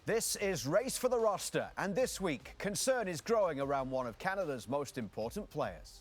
This is Race for the Roster, and this week, concern is growing around one of Canada's most important players.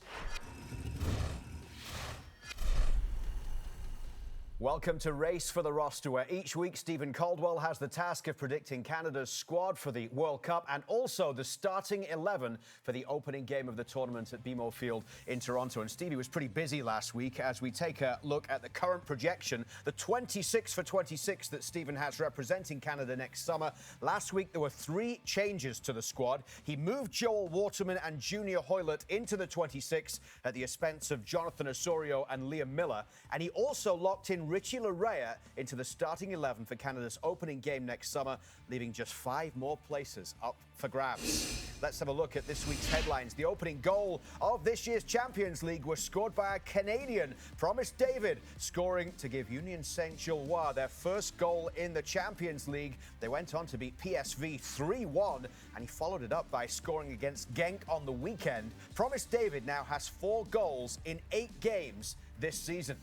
Welcome to Race for the Roster, where each week Stephen Caldwell has the task of predicting Canada's squad for the World Cup and also the starting 11 for the opening game of the tournament at BMO Field in Toronto. And Stevie was pretty busy last week as we take a look at the current projection, the 26 for 26 that Stephen has representing Canada next summer. Last week there were 3 changes to the squad. He moved Joel Waterman and Junior Hoylett into the 26 at the expense of Jonathan Osorio and Liam Miller, and he also locked in Richie Laryea into the starting 11 for Canada's opening game next summer, leaving just 5 more places up for grabs. Let's have a look at this week's headlines. The opening goal of this year's Champions League was scored by a Canadian, Promise David, scoring to give Union Saint-Gilloise their first goal in the Champions League. They went on to beat PSV 3-1, and he followed it up by scoring against Genk on the weekend. Promise David now has 4 goals in 8 games this season.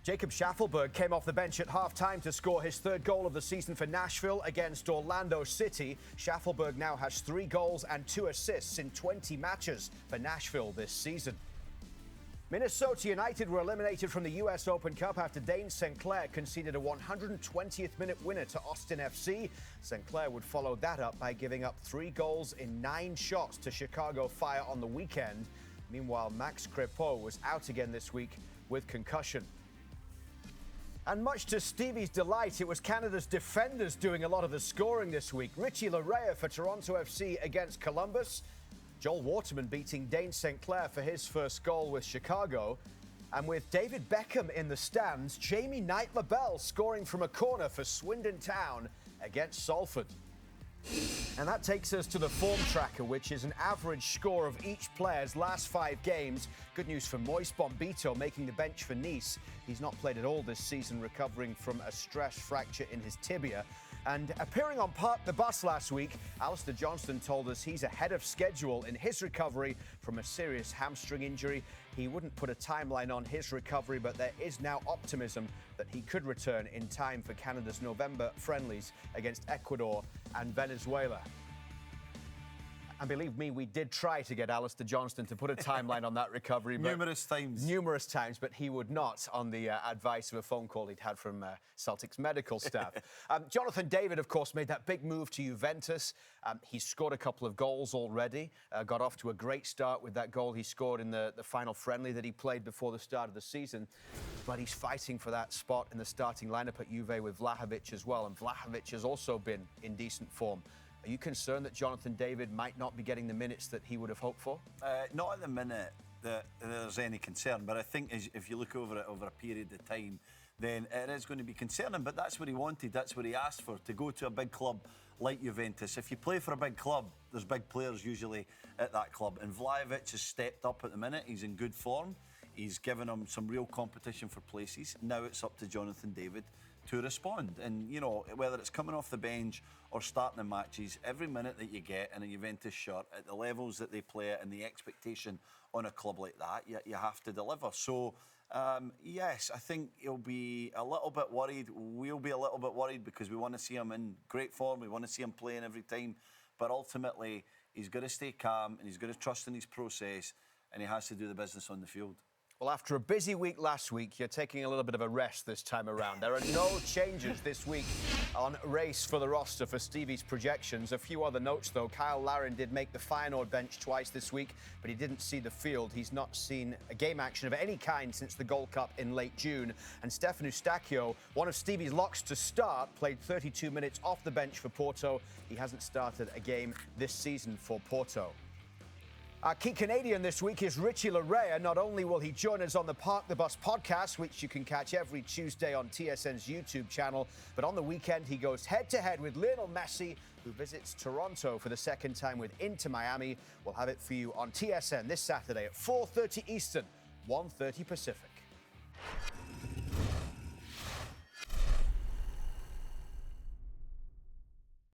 Jacob Shaffelburg came off the bench at half-time to score his 3rd goal of the season for Nashville against Orlando City. Shaffelburg now has 3 goals and 2 assists in 20 matches for Nashville this season. Minnesota United were eliminated from the US Open Cup after Dane St. Clair conceded a 120th minute winner to Austin FC. St. Clair would follow that up by giving up 3 goals in 9 shots to Chicago Fire on the weekend. Meanwhile, Max Crépeau was out again this week with concussion. And much to Stevie's delight, it was Canada's defenders doing a lot of the scoring this week. Richie Laryea for Toronto FC against Columbus. Joel Waterman beating Dane St. Clair for his first goal with Chicago. And with David Beckham in the stands, Jamie Knight-Labelle scoring from a corner for Swindon Town against Salford. And that takes us to the form tracker, which is an average score of each player's last 5 games. Good news for Moise Bombito making the bench for Nice. He's not played at all this season, recovering from a stress fracture in his tibia. And appearing on Park the Bus last week, Alistair Johnston told us he's ahead of schedule in his recovery from a serious hamstring injury. He wouldn't put a timeline on his recovery, but there is now optimism that he could return in time for Canada's November friendlies against Ecuador and Venezuela. And believe me, we did try to get Alistair Johnston to put a timeline on that recovery. Numerous times, but he would not, on the advice of a phone call he'd had from Celtic's medical staff. Jonathan David, of course, made that big move to Juventus. He's scored a couple of goals already, got off to a great start with that goal he scored in the final friendly that he played before the start of the season. But he's fighting for that spot in the starting lineup at Juve with Vlahovic as well, and Vlahovic has also been in decent form. Are you concerned that Jonathan David might not be getting the minutes that he would have hoped for? Not at the minute that there's any concern, but I think if you look over it over a period of time, then it is going to be concerning. But that's what he wanted, that's what he asked for, to go to a big club like Juventus. If you play for a big club, there's big players usually at that club. And Vlahovic has stepped up at the minute. He's in good form. He's given him some real competition for places. Now it's up to Jonathan David to respond. And, you know, whether it's coming off the bench or starting the matches, every minute that you get in a Juventus shirt at the levels that they play at and the expectation on a club like that, you have to deliver. So, yes, I think he'll be a little bit worried. We'll be a little bit worried because we want to see him in great form. We want to see him playing every time. But ultimately, he's got to stay calm and he's got to trust in his process, and he has to do the business on the field. Well, after a busy week last week, you're taking a little bit of a rest this time around. There are no changes this week on Race for the Roster for Stevie's projections. A few other notes, though. Kyle Larin did make the Feyenoord bench twice this week, but he didn't see the field. He's not seen a game action of any kind since the Gold Cup in late June. And Stefan Eustáquio, one of Stevie's locks to start, played 32 minutes off the bench for Porto. He hasn't started a game this season for Porto. Our key Canadian this week is Richie Laryea. Not only will he join us on the Park the Bus podcast, which you can catch every Tuesday on TSN's YouTube channel, but on the weekend he goes head-to-head with Lionel Messi, who visits Toronto for the 2nd time with Inter Miami. We'll have it for you on TSN this Saturday at 4:30 Eastern, 1:30 Pacific.